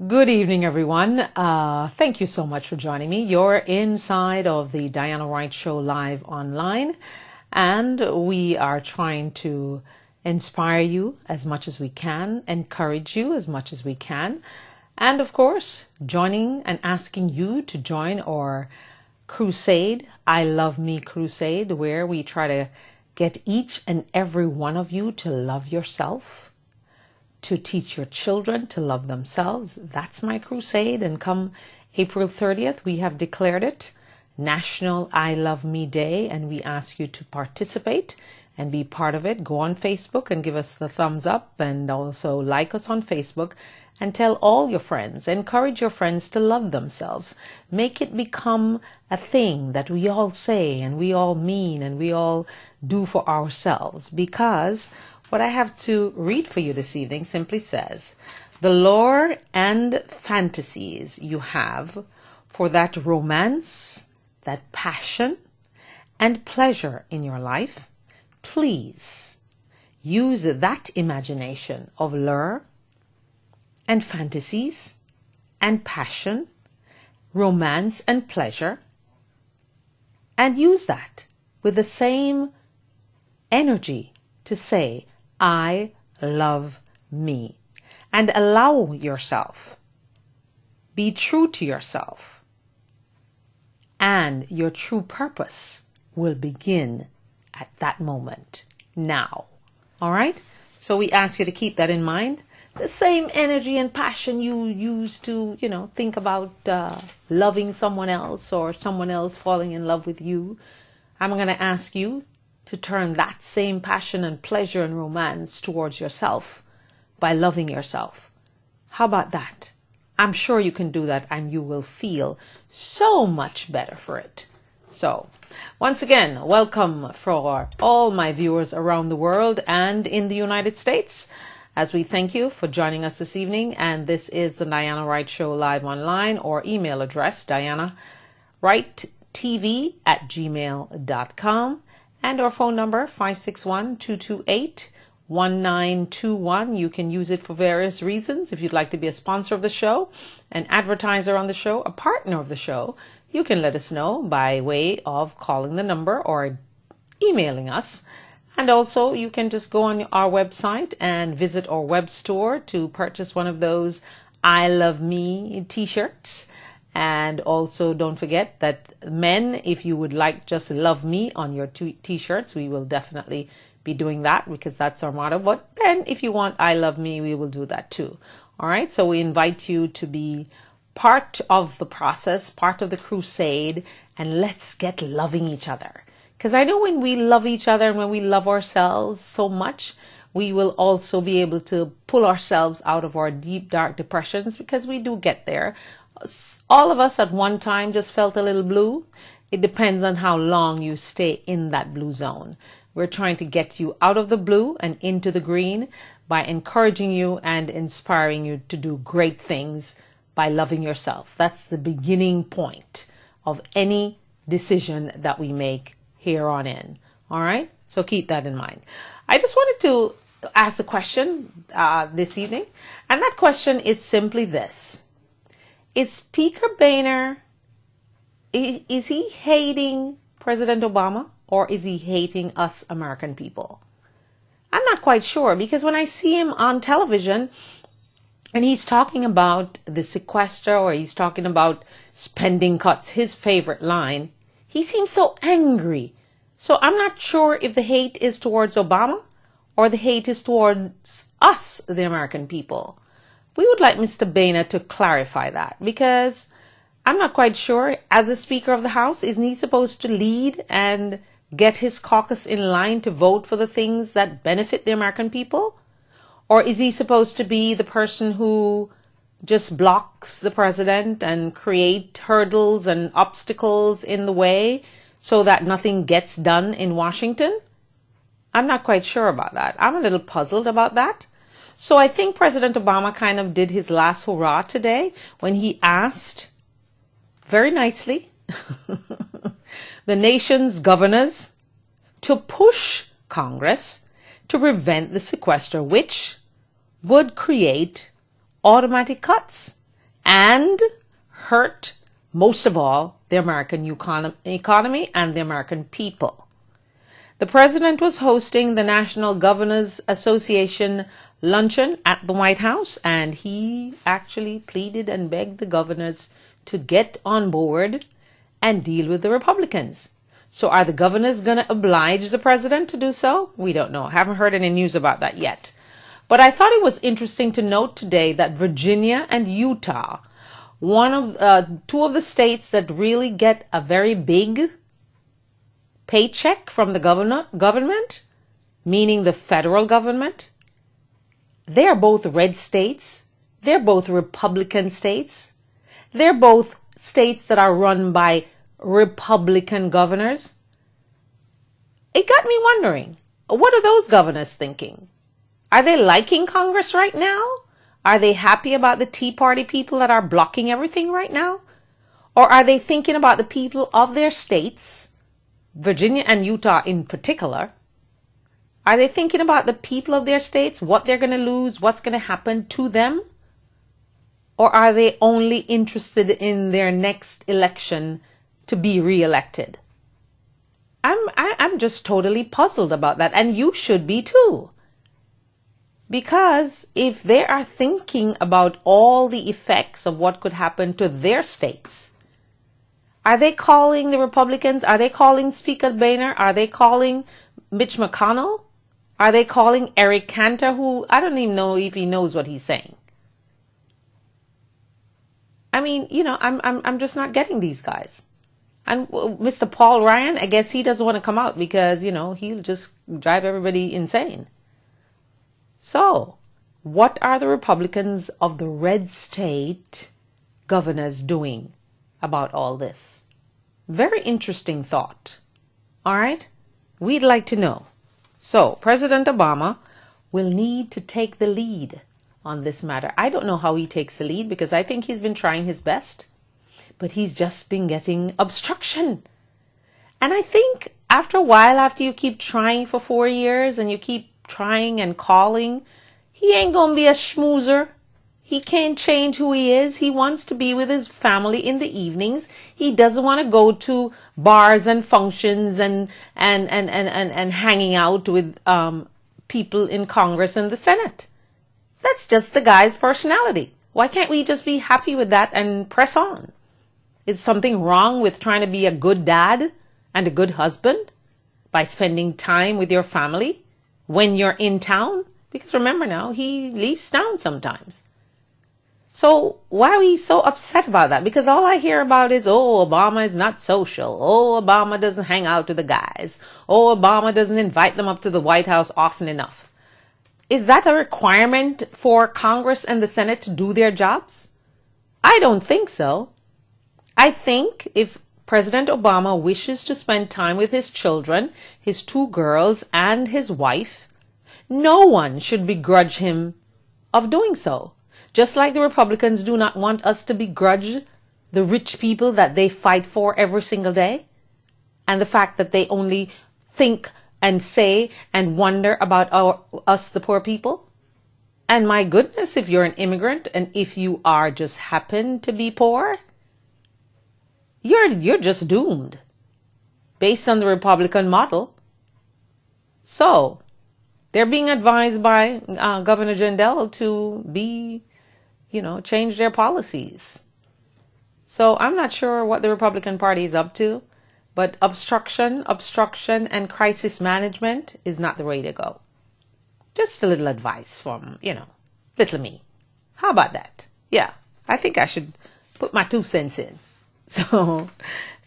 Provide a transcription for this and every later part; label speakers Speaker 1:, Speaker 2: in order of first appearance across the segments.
Speaker 1: Good evening, everyone. Thank you so much for joining me. You're inside of the Diana Wright Show live online, and we are trying to inspire you as much as we can, encourage you as much as we can, and of course, joining and asking you to join our crusade, I Love Me Crusade, where we try to get each and every one of you to love yourself, to teach your children to love themselves. That's my crusade. And come April 30th, we have declared it National I Love Me Day, and we ask you to participate and be part of it. Go on Facebook and give us the thumbs up, and also like us on Facebook, and tell all your friends. Encourage your friends to love themselves. Make it become a thing that we all say and we all mean and we all do for ourselves, because what I have to read for you this evening simply says, the lure and fantasies you have for that romance, that passion, and pleasure in your life, please use that imagination of lure and fantasies and passion, romance and pleasure, and use that with the same energy to say, I love me, and allow yourself, be true to yourself, and your true purpose will begin at that moment, now. All right? So we ask you to keep that in mind. The same energy and passion you use to, think about loving someone else or someone else falling in love with you. I'm going to ask you to turn that same passion and pleasure and romance towards yourself by loving yourself. How about that? I'm sure you can do that, and you will feel so much better for it. So, once again, welcome for all my viewers around the world and in the United States, as we thank you for joining us this evening. And this is the Diana Wright Show live online, or email address, dianawrighttv@gmail.com. And our phone number, 561-228-1921. You can use it for various reasons. If you'd like to be a sponsor of the show, an advertiser on the show, a partner of the show, you can let us know by way of calling the number or emailing us. And also, you can just go on our website and visit our web store to purchase one of those I Love Me t-shirts. And also, don't forget that men, if you would like just love me on your t-shirts, we will definitely be doing that, because that's our motto. But then if you want I Love Me, we will do that too. All right. So we invite you to be part of the process, part of the crusade, and let's get loving each other. Because I know when we love each other and when we love ourselves so much, we will also be able to pull ourselves out of our deep, dark depressions, because we do get there. All of us at one time just felt a little blue. It depends on how long you stay in that blue zone. We're trying to get you out of the blue and into the green by encouraging you and inspiring you to do great things by loving yourself. That's the beginning point of any decision that we make here on in. All right? So keep that in mind. I just wanted to ask a question this evening. And that question is simply this. Is Speaker Boehner, is he hating President Obama, or is he hating us American people? I'm not quite sure, because when I see him on television and he's talking about the sequester, or he's talking about spending cuts, his favorite line, he seems so angry. So I'm not sure if the hate is towards Obama or the hate is towards us, the American people. We would like Mr. Boehner to clarify that, because I'm not quite sure, as a Speaker of the House, isn't he supposed to lead and get his caucus in line to vote for the things that benefit the American people? Or is he supposed to be the person who just blocks the president and create hurdles and obstacles in the way so that nothing gets done in Washington? I'm not quite sure about that. I'm a little puzzled about that. So I think President Obama kind of did his last hurrah today when he asked, very nicely, the nation's governors to push Congress to prevent the sequester, which would create automatic cuts and hurt, most of all, the American economy and the American people. The president was hosting the National Governors Association luncheon at the White House, and he actually pleaded and begged the governors to get on board and deal with the Republicans. So are the governors going to oblige the president to do so? We don't know. Haven't heard any news about that yet. But I thought it was interesting to note today that Virginia and Utah, two of the states that really get a very big paycheck from the government, meaning the federal government, they're both red states. They're both Republican states. They're both states that are run by Republican governors. It got me wondering, what are those governors thinking? Are they liking Congress right now? Are they happy about the Tea Party people that are blocking everything right now? Or are they thinking about the people of their states, Virginia and Utah in particular? Are they thinking about the people of their states, what they're going to lose, what's going to happen to them? Or are they only interested in their next election to be reelected? I'm just totally puzzled about that, and you should be too. Because if they are thinking about all the effects of what could happen to their states, are they calling the Republicans? Are they calling Speaker Boehner? Are they calling Mitch McConnell? Are they calling Eric Cantor, who I don't even know if he knows what he's saying? I mean, I'm just not getting these guys. And Mr. Paul Ryan, I guess he doesn't want to come out because, he'll just drive everybody insane. So, what are the Republicans of the red state governors doing about all this? Very interesting thought. All right? We'd like to know. So, President Obama will need to take the lead on this matter. I don't know how he takes the lead because I think he's been trying his best, but he's just been getting obstruction. And I think after a while, after you keep trying for 4 years and you keep trying and calling, he ain't gonna be a schmoozer. He can't change who he is. He wants to be with his family in the evenings. He doesn't want to go to bars and functions and hanging out with people in Congress and the Senate. That's just the guy's personality. Why can't we just be happy with that and press on? Is something wrong with trying to be a good dad and a good husband by spending time with your family when you're in town? Because remember now, he leaves town sometimes. So why are we so upset about that? Because all I hear about is, oh, Obama is not social. Oh, Obama doesn't hang out with the guys. Oh, Obama doesn't invite them up to the White House often enough. Is that a requirement for Congress and the Senate to do their jobs? I don't think so. I think if President Obama wishes to spend time with his children, his 2 girls, and his wife, no one should begrudge him of doing so. Just like the Republicans do not want us to begrudge the rich people that they fight for every single day, and the fact that they only think and say and wonder about us, the poor people. And my goodness, if you're an immigrant and if you are just happen to be poor, you're just doomed based on the Republican model. So they're being advised by Governor Jindal to be, change their policies. So I'm not sure what the Republican Party is up to, but obstruction, and crisis management is not the way to go. Just a little advice from, little me. How about that? Yeah, I think I should put my 2 cents in. So,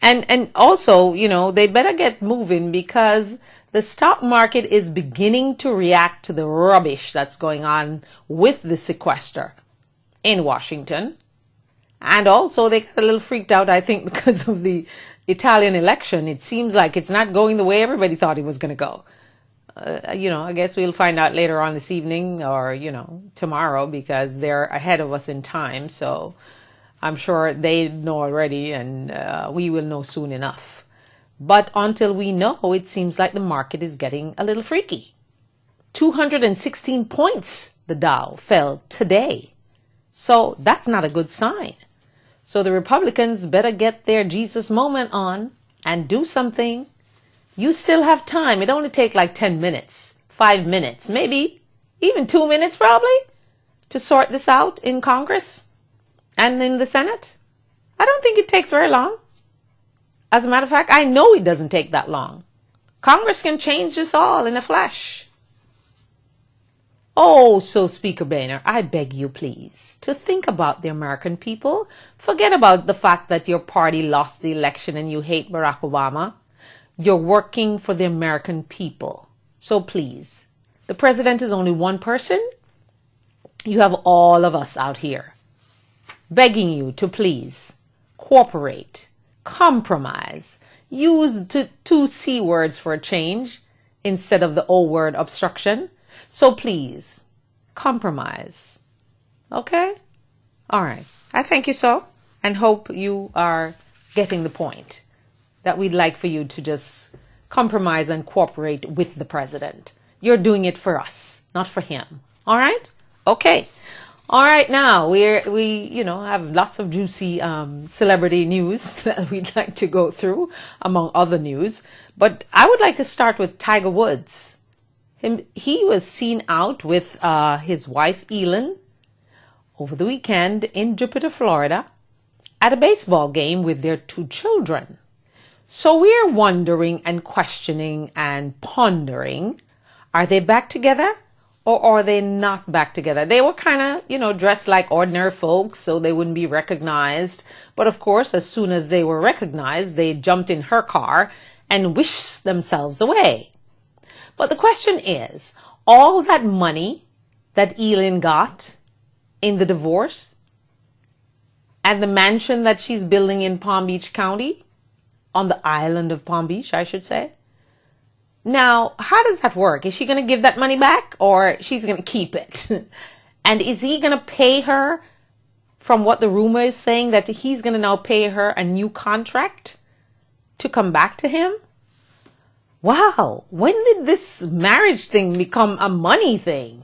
Speaker 1: and also, they better get moving because the stock market is beginning to react to the rubbish that's going on with the sequester in Washington. And also they got a little freaked out, I think, because of the Italian election. It seems like it's not going the way everybody thought it was going to go. I guess we'll find out later on this evening or, tomorrow because they're ahead of us in time. So I'm sure they know already and we will know soon enough. But until we know, it seems like the market is getting a little freaky. 216 points the Dow fell today. So that's not a good sign. So the Republicans better get their Jesus moment on and do something. You still have time. It only takes like 10 minutes, 5 minutes, maybe even 2 minutes probably to sort this out in Congress and in the Senate. I don't think it takes very long. As a matter of fact, I know it doesn't take that long. Congress can change this all in a flash. Oh, so Speaker Boehner, I beg you please to think about the American people. Forget about the fact that your party lost the election and you hate Barack Obama. You're working for the American people. So please, the president is only one person. You have all of us out here begging you to please cooperate, compromise, use two C words for a change instead of the O word obstruction. So please, compromise. Okay? All right. I thank you so and hope you are getting the point that we'd like for you to just compromise and cooperate with the president. You're doing it for us, not for him. All right? Okay. All right. Now we have lots of juicy celebrity news that we'd like to go through among other news. But I would like to start with Tiger Woods. He was seen out with his wife, Elin, over the weekend in Jupiter, Florida, at a baseball game with their 2 children. So we're wondering and questioning and pondering, are they back together or are they not back together? They were kind of, dressed like ordinary folks, so they wouldn't be recognized. But of course, as soon as they were recognized, they jumped in her car and wished themselves away. But the question is, all that money that Elin got in the divorce and the mansion that she's building in Palm Beach County, on the island of Palm Beach, I should say. Now, how does that work? Is she going to give that money back or she's going to keep it? And is he going to pay her, from what the rumor is saying, that he's going to now pay her a new contract to come back to him? Wow, when did this marriage thing become a money thing?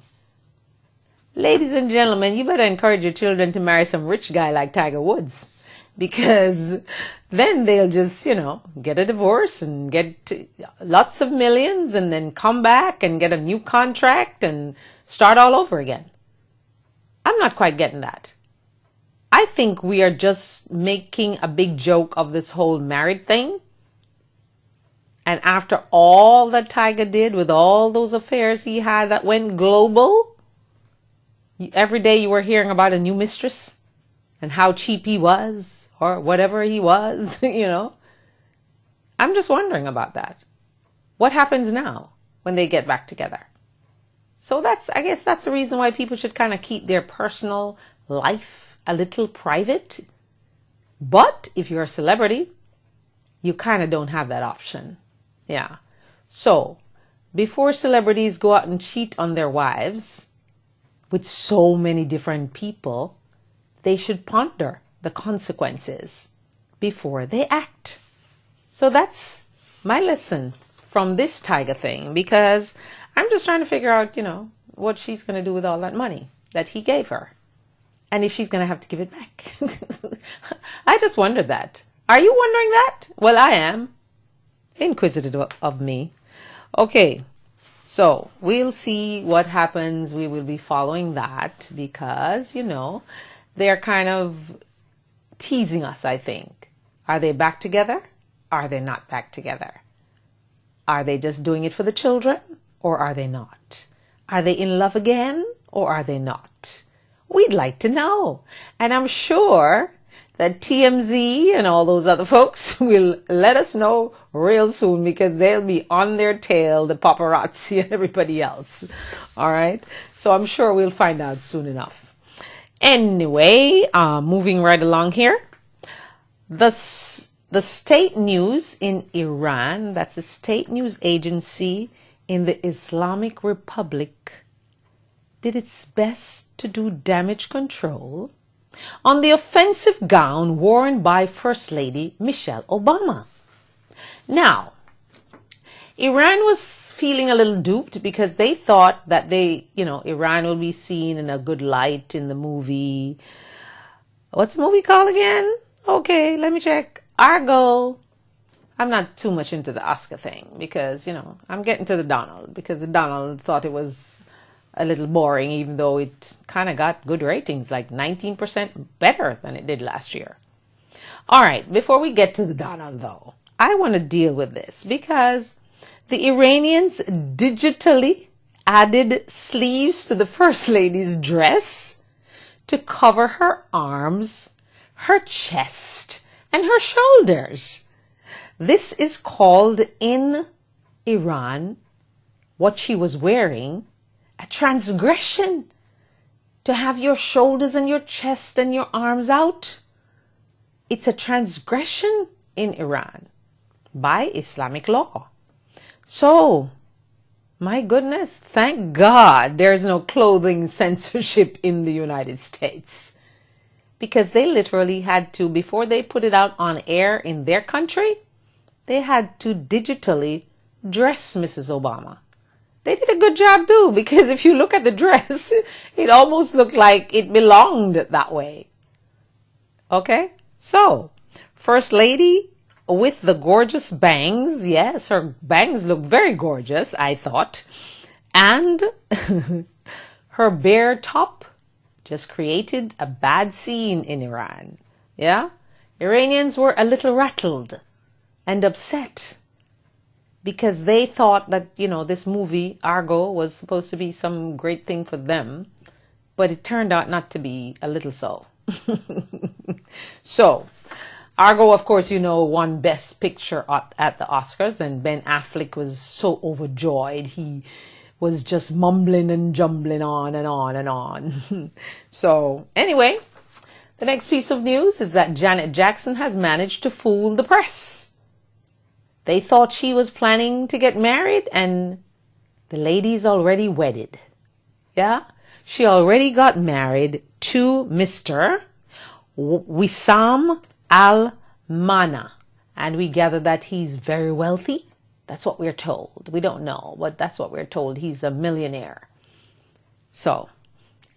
Speaker 1: Ladies and gentlemen, you better encourage your children to marry some rich guy like Tiger Woods, because then they'll just, get a divorce and get lots of millions and then come back and get a new contract and start all over again. I'm not quite getting that. I think we are just making a big joke of this whole married thing. And after all that Tiger did with all those affairs he had that went global, every day you were hearing about a new mistress and how cheap he was or whatever he was, I'm just wondering about that. What happens now when they get back together? So I guess that's the reason why people should kind of keep their personal life a little private. But if you're a celebrity, you kind of don't have that option. Yeah. So before celebrities go out and cheat on their wives with so many different people, they should ponder the consequences before they act. So that's my lesson from this Tiger thing, because I'm just trying to figure out, what she's going to do with all that money that he gave her. And if she's going to have to give it back. I just wondered that. Are you wondering that? Well, I am. Inquisitive of me. Okay, so we'll see what happens. We will be following that because, they're kind of teasing us, I think. Are they back together? Are they not back together? Are they just doing it for the children or are they not? Are they in love again or are they not? We'd like to know. And I'm sure that TMZ and all those other folks will let us know real soon, because they'll be on their tail, the paparazzi and everybody else. All right. So I'm sure we'll find out soon enough. Anyway, moving right along here. The state news in Iran, that's a state news agency in the Islamic Republic, did its best to do damage control on the offensive gown worn by First Lady Michelle Obama. Now, Iran was feeling a little duped because they thought that Iran will be seen in a good light in the movie. What's the movie called again? Okay, let me check. Argo. I'm not too much into the Oscar thing because, I'm getting to the Donald because the Donald thought it was a little boring, even though it kind of got good ratings, like 19% better than it did last year. All right, before we get to the Donald, though, I want to deal with this because the Iranians digitally added sleeves to the First Lady's dress to cover her arms, her chest, and her shoulders. This is called in Iran, what she was wearing, a transgression. To have your shoulders and your chest and your arms out, it's a transgression in Iran by Islamic law. So, my goodness, thank God there's no clothing censorship in the United States. Because they literally had to, before they put it out on air in their country, they had to digitally dress Mrs. Obama. They did a good job too, because if you look at the dress, it almost looked like it belonged that way. Okay? So, First Lady with the gorgeous bangs. Yes, her bangs look very gorgeous, I thought. And her bare top just created a bad scene in Iran. Yeah? Iranians were a little rattled and upset because they thought that, this movie, Argo, was supposed to be some great thing for them, but it turned out not to be, a little so. So, Argo, of course, won Best Picture at the Oscars, and Ben Affleck was so overjoyed. He was just mumbling and jumbling on and on and on. So, anyway, the next piece of news is that Janet Jackson has managed to fool the press. They thought she was planning to get married, and the lady's already wedded. Yeah? She already got married to Mr. Wissam Al-Mana. And we gather that he's very wealthy. That's what we're told. We don't know, but that's what we're told. He's a millionaire. So,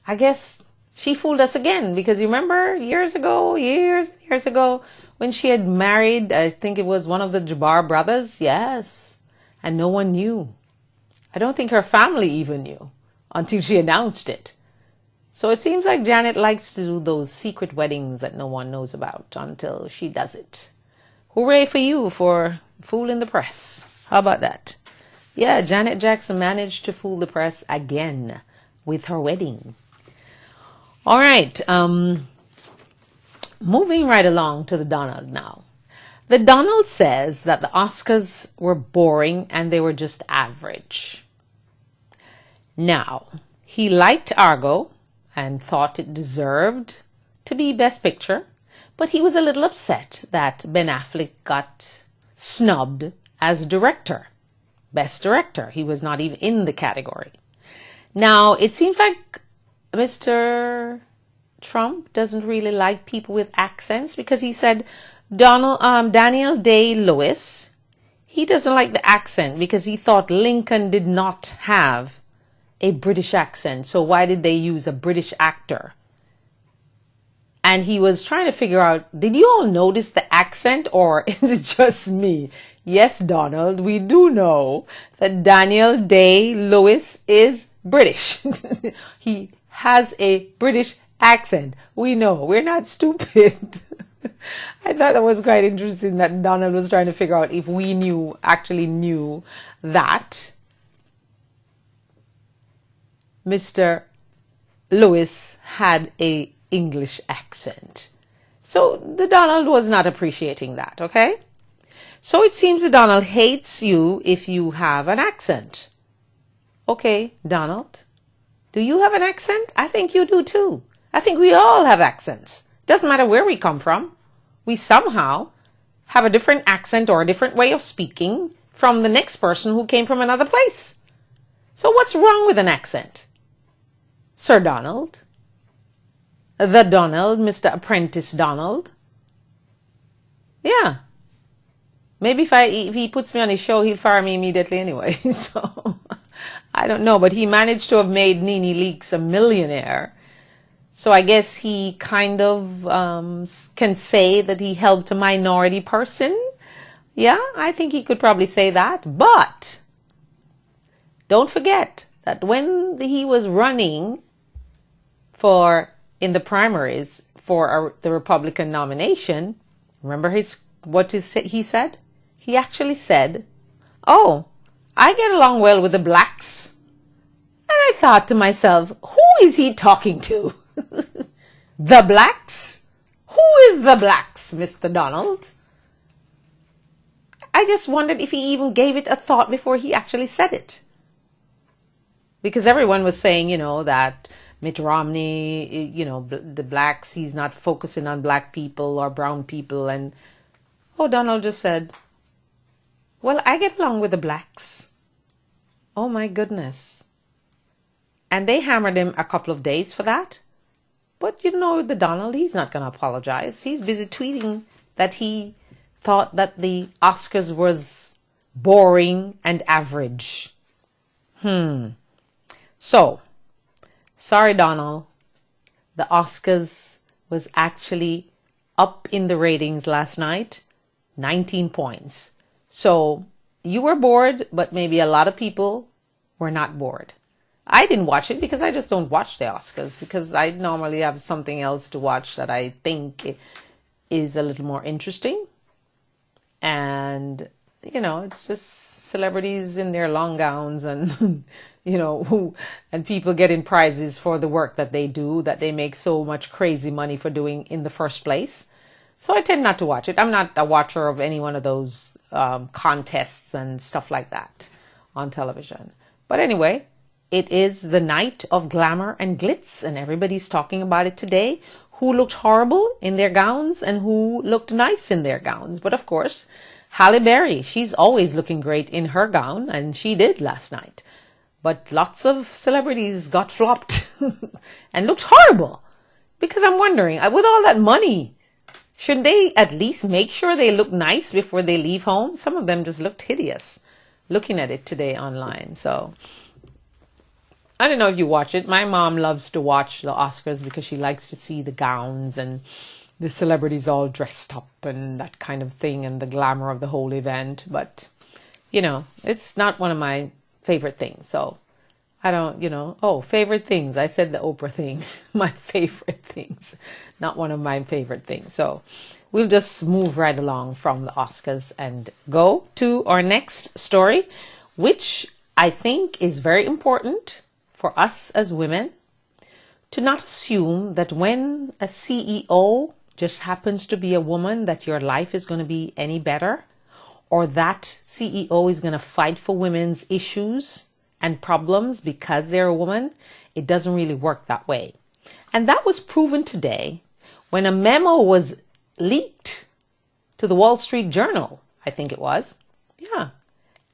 Speaker 1: I guess she fooled us again, because you remember years ago, when she had married, I think it was one of the Jabbar brothers. Yes. And no one knew. I don't think her family even knew until she announced it. So it seems like Janet likes to do those secret weddings that no one knows about until she does it. Hooray for you for fooling the press. How about that? Yeah, Janet Jackson managed to fool the press again with her wedding. All right. Moving right along to the Donald now. The Donald says that the Oscars were boring and they were just average. Now, he liked Argo and thought it deserved to be Best Picture, but he was a little upset that Ben Affleck got snubbed as director, Best Director. He was not even in the category. Now, it seems like Mr. Trump doesn't really like people with accents, because he said Daniel Day-Lewis, he doesn't like the accent because he thought Lincoln did not have a British accent. So why did they use a British actor? And he was trying to figure out, did you all notice the accent, or is it just me? Yes, Donald, we do know that Daniel Day-Lewis is British. He has a British accent. We know. We're not stupid. I thought that was quite interesting that Donald was trying to figure out if we actually knew that Mr. Lewis had a English accent. So the Donald was not appreciating that, okay? So it seems the Donald hates you if you have an accent. Okay, Donald, do you have an accent? I think you do too. I think we all have accents. Doesn't matter where we come from. We somehow have a different accent or a different way of speaking from the next person who came from another place. So what's wrong with an accent? Sir Donald? The Donald, Mr. Apprentice Donald? Yeah. Maybe if he puts me on his show, he'll fire me immediately anyway. So I don't know, but he managed to have made Nene Leakes a millionaire. So I guess he kind of can say that he helped a minority person. Yeah, I think he could probably say that. But don't forget that when he was running in the primaries for the Republican nomination, remember he said? He actually said, "Oh, I get along well with the blacks." And I thought to myself, who is he talking to? The blacks? Who is the blacks, Mr. Donald? I just wondered if he even gave it a thought before he actually said it. Because everyone was saying, that Mitt Romney, the blacks, he's not focusing on black people or brown people. And, Donald just said, well, I get along with the blacks. Oh, my goodness. And they hammered him a couple of days for that. But the Donald, he's not going to apologize. He's busy tweeting that he thought that the Oscars was boring and average. So, sorry, Donald. The Oscars was actually up in the ratings last night, 19 points. So, you were bored, but maybe a lot of people were not bored. I didn't watch it because I just don't watch the Oscars, because I normally have something else to watch that I think is a little more interesting. And, it's just celebrities in their long gowns and, and people getting prizes for the work that they do, that they make so much crazy money for doing in the first place. So I tend not to watch it. I'm not a watcher of any one of those contests and stuff like that on television. But anyway, it is the night of glamour and glitz, and everybody's talking about it today. Who looked horrible in their gowns and who looked nice in their gowns. But of course, Halle Berry, she's always looking great in her gown, and she did last night. But lots of celebrities got flopped and looked horrible. Because I'm wondering, with all that money, shouldn't they at least make sure they look nice before they leave home? Some of them just looked hideous looking at it today online. So I don't know if you watch it. My mom loves to watch the Oscars because she likes to see the gowns and the celebrities all dressed up and that kind of thing and the glamour of the whole event. But, it's not one of my favorite things. So I don't, favorite things. I said the Oprah thing, my favorite things, not one of my favorite things. So we'll just move right along from the Oscars and go to our next story, which I think is very important for us as women to not assume that when a CEO just happens to be a woman, that your life is going to be any better, or that CEO is going to fight for women's issues and problems because they're a woman. It doesn't really work that way. And that was proven today when a memo was leaked to the Wall Street Journal, I think it was. Yeah.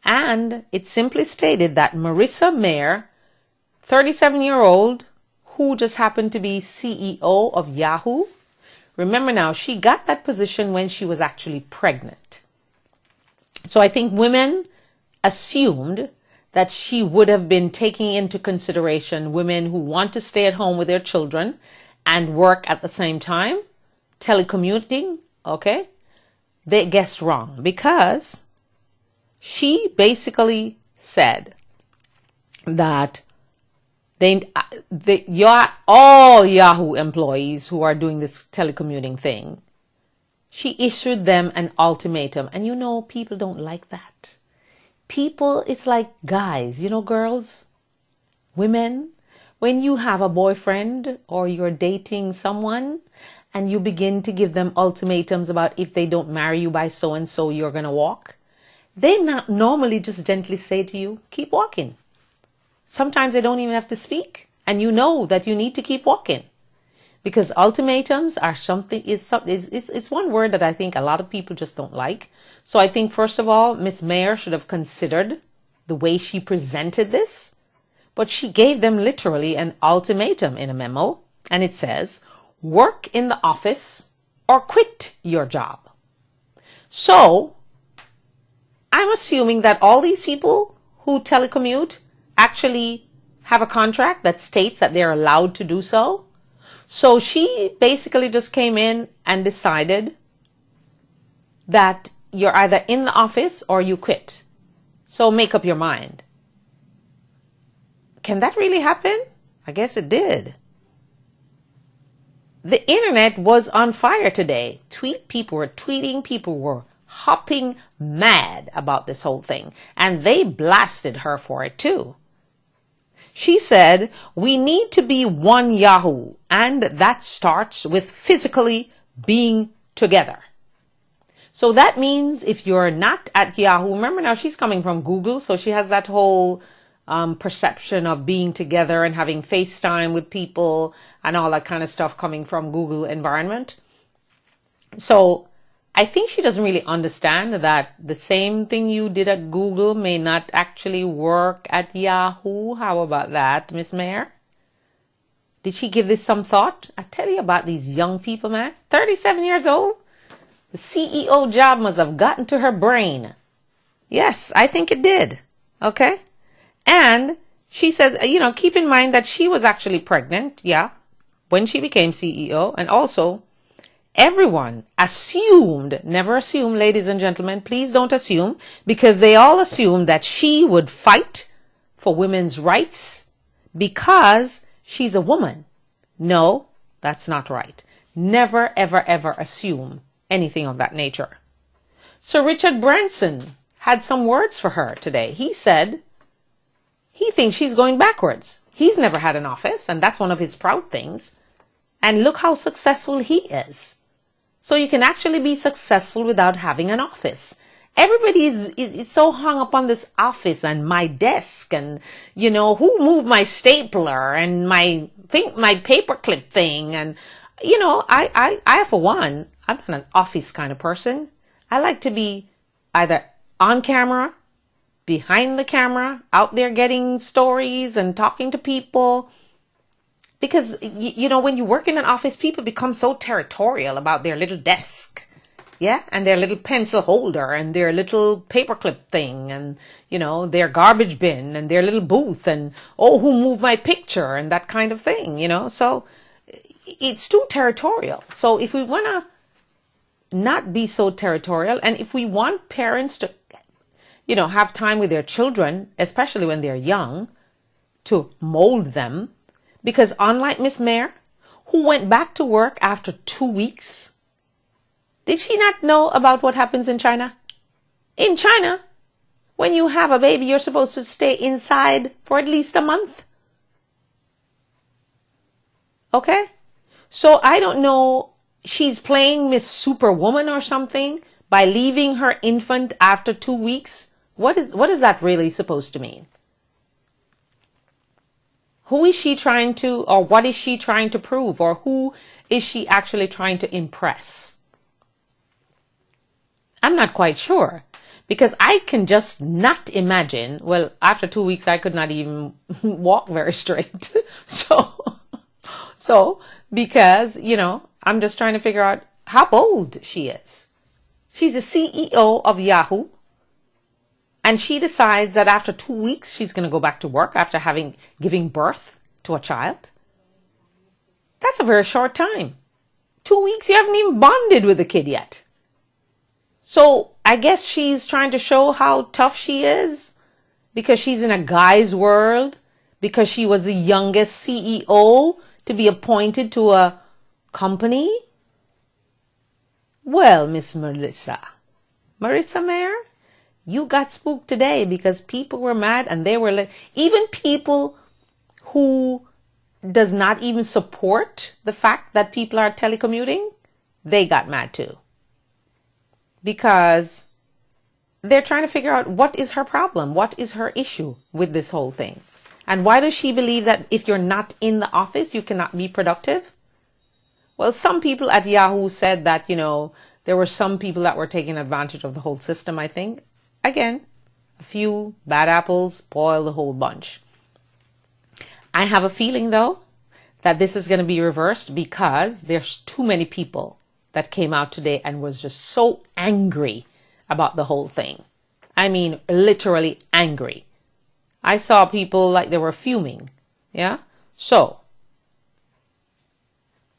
Speaker 1: And it simply stated that Marissa Mayer, 37-year-old, who just happened to be CEO of Yahoo. Remember now, she got that position when she was actually pregnant. So I think women assumed that she would have been taking into consideration women who want to stay at home with their children and work at the same time, telecommuting, okay? They guessed wrong because she basically said that all Yahoo employees who are doing this telecommuting thing, she issued them an ultimatum. And people don't like that. People, it's like guys, girls, women, when you have a boyfriend or you're dating someone and you begin to give them ultimatums about if they don't marry you by so-and-so, you're going to walk. They not normally just gently say to you, keep walking. Sometimes they don't even have to speak. And you know that you need to keep walking. Because ultimatums are it's one word that I think a lot of people just don't like. So I think, first of all, Miss Mayer should have considered the way she presented this. But she gave them literally an ultimatum in a memo. And it says, work in the office or quit your job. So I'm assuming that all these people who telecommute actually have a contract that states that they're allowed to do so. So she basically just came in and decided that you're either in the office or you quit. So make up your mind. Can that really happen? I guess it did. The internet was on fire today. People were tweeting, people were hopping mad about this whole thing, and they blasted her for it too. She said, "We need to be one Yahoo, and that starts with physically being together." So that means if you're not at Yahoo, remember now she's coming from Google, so she has that whole perception of being together and having FaceTime with people and all that kind of stuff coming from Google environment. So I think she doesn't really understand that the same thing you did at Google may not actually work at Yahoo. How about that, Miss Mayor? Did she give this some thought? I tell you about these young people, man. 37 years old. The CEO job must have gotten to her brain. Yes, I think it did. Okay? And she said, keep in mind that she was actually pregnant, yeah, when she became CEO. And also, everyone assumed, never assume, ladies and gentlemen, please don't assume, because they all assumed that she would fight for women's rights because she's a woman. No, that's not right. Never, ever, ever assume anything of that nature. So Richard Branson had some words for her today. He said he thinks she's going backwards. He's never had an office, and that's one of his proud things. And look how successful he is. So you can actually be successful without having an office. Everybody is so hung up on this office and my desk and, who moved my stapler and my paperclip thing. And, I for one, I'm not an office kind of person. I like to be either on camera, behind the camera, out there getting stories and talking to people. Because, when you work in an office, people become so territorial about their little desk, yeah, and their little pencil holder and their little paperclip thing and, their garbage bin and their little booth and, who moved my picture and that kind of thing, So it's too territorial. So if we want to not be so territorial, and if we want parents to, have time with their children, especially when they're young, to mold them, because unlike Miss Mayor, who went back to work after 2 weeks, did she not know about what happens in China? In China, when you have a baby, you're supposed to stay inside for at least a month. Okay? So I don't know, she's playing Miss Superwoman or something by leaving her infant after 2 weeks. What is that really supposed to mean? Who is she trying to, or what is she trying to prove, or who is she actually trying to impress? I'm not quite sure, because I can just not imagine, well, after 2 weeks, I could not even walk very straight. So, because, I'm just trying to figure out how old she is. She's the CEO of Yahoo. And she decides that after 2 weeks, she's going to go back to work after giving birth to a child. That's a very short time. 2 weeks, you haven't even bonded with the kid yet. So I guess she's trying to show how tough she is because she's in a guy's world, because she was the youngest CEO to be appointed to a company. Well, Miss Maritza Mayor, you got spooked today because people were mad, and they were even people who does not even support the fact that people are telecommuting, they got mad too. Because they're trying to figure out what is her problem, what is her issue with this whole thing. And why does she believe that if you're not in the office, you cannot be productive? Well, some people at Yahoo said that, there were some people that were taking advantage of the whole system, I think. Again, a few bad apples spoil the whole bunch. I have a feeling, though, that this is going to be reversed because there's too many people that came out today and was just so angry about the whole thing. I mean, literally angry. I saw people like they were fuming. Yeah. So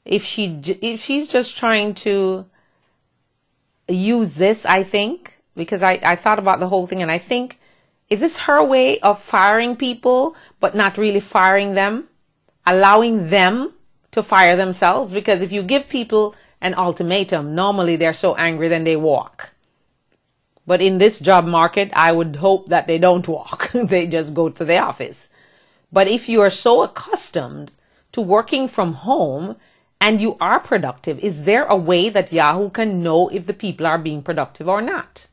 Speaker 1: if she's just trying to use this, I think, because I thought about the whole thing, and I think, is this her way of firing people, but not really firing them, allowing them to fire themselves? Because if you give people an ultimatum, normally they're so angry then they walk. But in this job market, I would hope that they don't walk. They just go to the office. But if you are so accustomed to working from home and you are productive, is there a way that Yahoo can know if the people are being productive or not?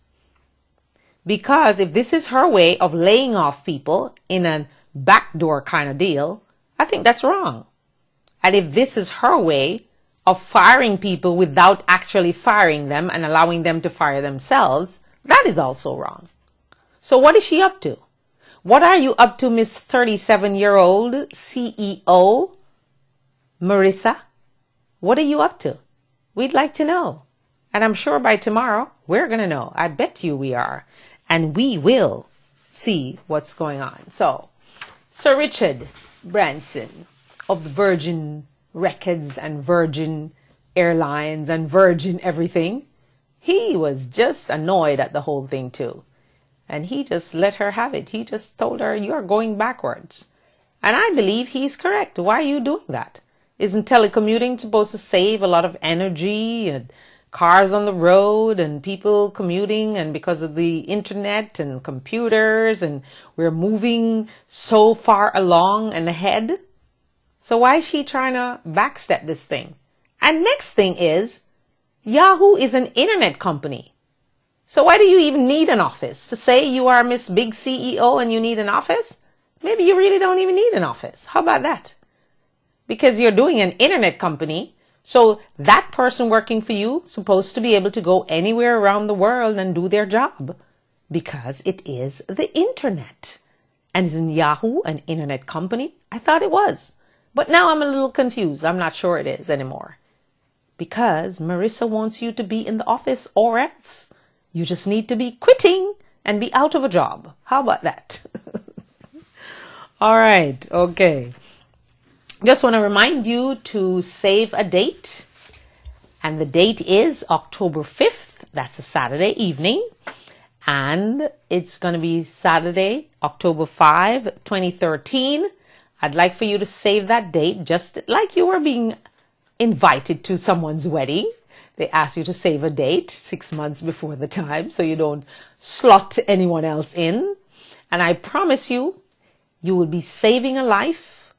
Speaker 1: Because if this is her way of laying off people in a backdoor kind of deal, I think that's wrong. And if this is her way of firing people without actually firing them and allowing them to fire themselves, that is also wrong. So what is she up to? What are you up to, Miss 37-year-old CEO Marissa? What are you up to? We'd like to know. And I'm sure by tomorrow, we're going to know. I bet you we are. And we will see what's going on. So, Sir Richard Branson of the Virgin Records and Virgin Airlines and Virgin everything, he was just annoyed at the whole thing too. And he just let her have it. He just told her, you are going backwards. And I believe he's correct. Why are you doing that? Isn't telecommuting supposed to save a lot of energy and cars on the road and people commuting, and because of the internet and computers, and we're moving so far along and ahead? So why is she trying to backstep this thing? And next thing is, Yahoo is an internet company. So why do you even need an office? To say you are Miss Big CEO and you need an office? Maybe you really don't even need an office. How about that? Because you're doing an internet company, so that person working for you is supposed to be able to go anywhere around the world and do their job, because it is the internet. And isn't Yahoo an internet company? I thought it was. But now I'm a little confused. I'm not sure it is anymore. Because Marissa wants you to be in the office, or else you just need to be quitting and be out of a job. How about that? All right. Okay. Just want to remind you to save a date. And the date is October 5th. That's a Saturday evening. And it's going to be Saturday, October 5, 2013. I'd like for you to save that date, just like you were being invited to someone's wedding. They ask you to save a date 6 months before the time so you don't slot anyone else in. And I promise you, you will be saving a life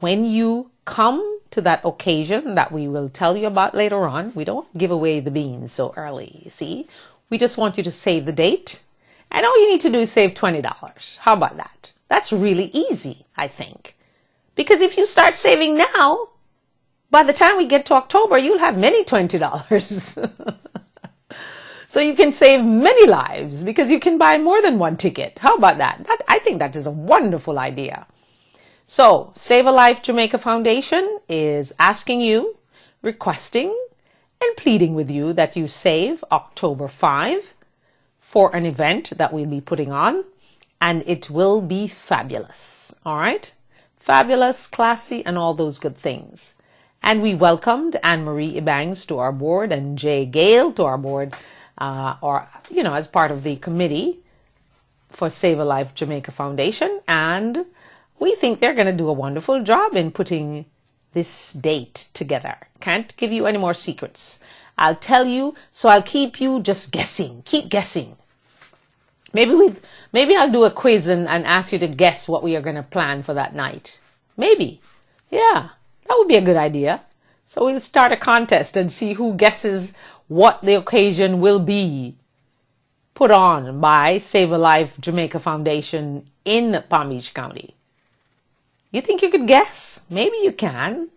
Speaker 1: when you come to that occasion that we will tell you about later on. We don't give away the beans so early, you see. We just want you to save the date. And all you need to do is save $20. How about that? That's really easy, I think. Because if you start saving now, by the time we get to October, you'll have many $20. So you can save many lives because you can buy more than one ticket. How about that? I think that is a wonderful idea. So Save a Life Jamaica Foundation is asking you, requesting, and pleading with you that you save October 5 for an event that we'll be putting on, and it will be fabulous. All right? Fabulous, classy, and all those good things. And we welcomed Anne-Marie Ebangs to our board and Jay Gale to our board, as part of the committee for Save a Life Jamaica Foundation. And we think they're going to do a wonderful job in putting this date together. Can't give you any more secrets. I'll tell you, so I'll keep you just guessing. Keep guessing. Maybe I'll do a quiz and ask you to guess what we are going to plan for that night. Maybe. Yeah. That would be a good idea. So we'll start a contest and see who guesses what the occasion will be put on by Save a Life Jamaica Foundation in Palm Beach County. You think you could guess? Maybe you can.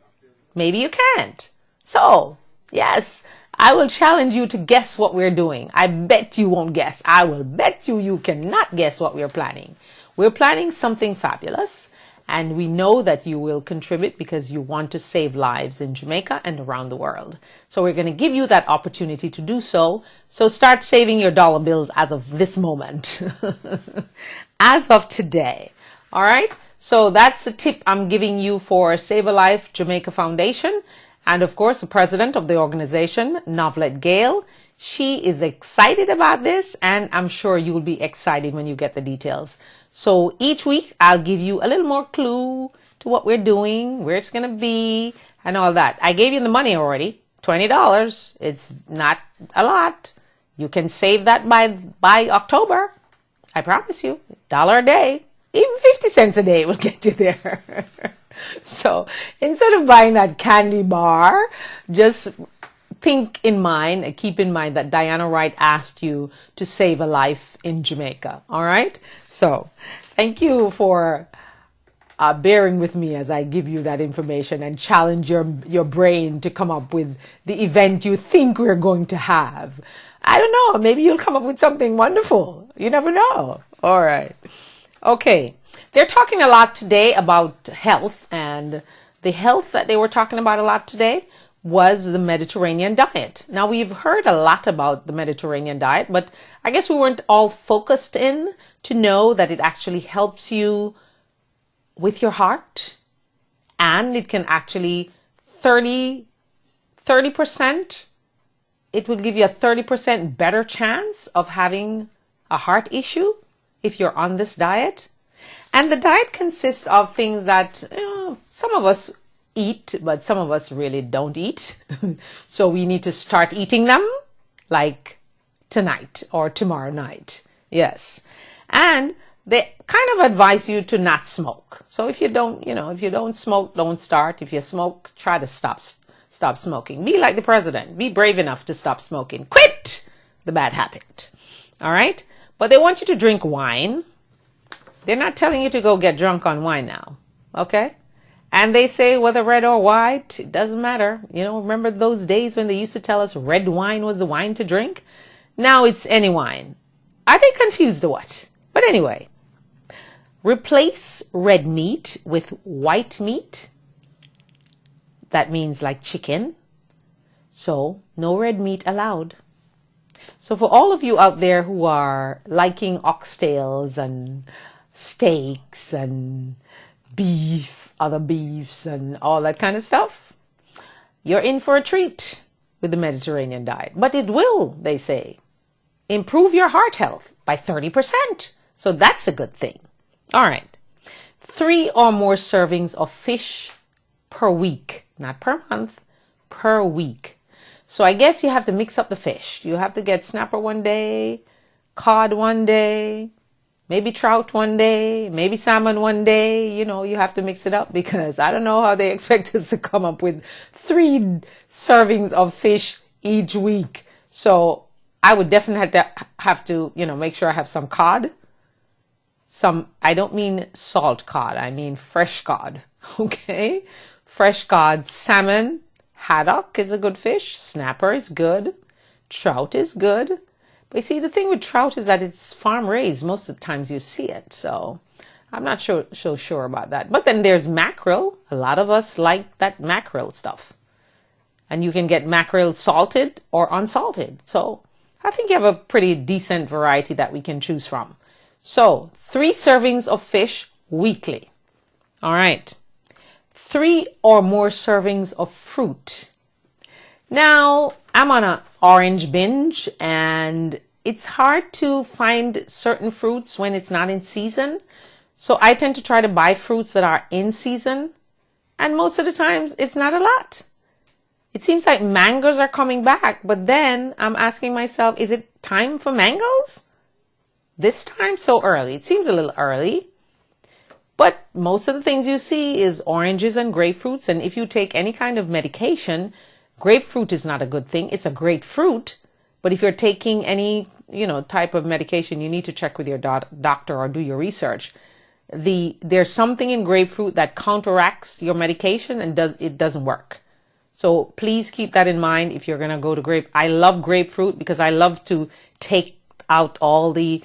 Speaker 1: Maybe you can't. So, yes, I will challenge you to guess what we're doing. I bet you won't guess. I will bet you cannot guess what we're planning. We're planning something fabulous. And we know that you will contribute because you want to save lives in Jamaica and around the world. So we're going to give you that opportunity to do so. So start saving your dollar bills as of this moment, as of today. All right. So that's the tip I'm giving you for Save a Life Jamaica Foundation. And of course, the president of the organization, Novlet Gale, she is excited about this, and I'm sure you'll be excited when you get the details. So each week, I'll give you a little more clue to what we're doing, where it's going to be, and all that. I gave you the money already, $20. It's not a lot. You can save that by October. I promise you, $1 a day, even 50 cents a day will get you there. So instead of buying that candy bar, just keep in mind that Diana Wright asked you to save a life in Jamaica. All right. So thank you for bearing with me as I give you that information and challenge your brain to come up with the event you think we're going to have. I don't know. Maybe you'll come up with something wonderful. You never know. All right. Okay. They're talking a lot today about health, and the health that they were talking about a lot today was the Mediterranean diet. Now, we've heard a lot about the Mediterranean diet, but I guess we weren't all focused in to know that it actually helps you with your heart, and it can actually 30%, it will give you a 30% better chance of having a heart issue if you're on this diet. And the diet consists of things that some of us eat, but some of us really don't eat. So we need to start eating them like tonight or tomorrow night. Yes. And they kind of advise you to not smoke. So if you don't smoke, don't start. If you smoke, try to stop smoking. Be like the president. Be brave enough to stop smoking. Quit the bad habit. All right. But they want you to drink wine. They're not telling you to go get drunk on wine now. Okay. And they say whether red or white, it doesn't matter. Remember those days when they used to tell us red wine was the wine to drink? Now it's any wine. Are they confused or what? But anyway, replace red meat with white meat. That means like chicken. So no red meat allowed. So for all of you out there who are liking oxtails and steaks and beef, other beefs and all that kind of stuff, you're in for a treat with the Mediterranean diet. But it will, they say, improve your heart health by 30%. So that's a good thing. All right. 3 or more servings of fish per week, not per month, per week. So I guess you have to mix up the fish. You have to get snapper one day, cod one day, maybe trout one day, maybe salmon one day. You have to mix it up because I don't know how they expect us to come up with 3 servings of fish each week. So I would definitely have to make sure I have some cod. I don't mean salt cod. I mean fresh cod. Okay. Fresh cod, salmon, haddock is a good fish. Snapper is good. Trout is good. But you see, the thing with trout is that it's farm raised. Most of the times you see it. So I'm not so sure about that. But then there's mackerel. A lot of us like that mackerel stuff. And you can get mackerel salted or unsalted. So I think you have a pretty decent variety that we can choose from. So 3 servings of fish weekly. All right. 3 or more servings of fruit. Now, I'm on an orange binge, and it's hard to find certain fruits when it's not in season. So I tend to try to buy fruits that are in season, and most of the times it's not a lot. It seems like mangoes are coming back, but then I'm asking myself, is it time for mangoes? This time so early? It seems a little early. But most of the things you see is oranges and grapefruits. And if you take any kind of medication, grapefruit is not a good thing. It's a great fruit. But if you're taking any, type of medication, you need to check with your doctor or do your research. There's something in grapefruit that counteracts your medication and it doesn't work. So please keep that in mind if you're going to go to I love grapefruit because I love to take out all the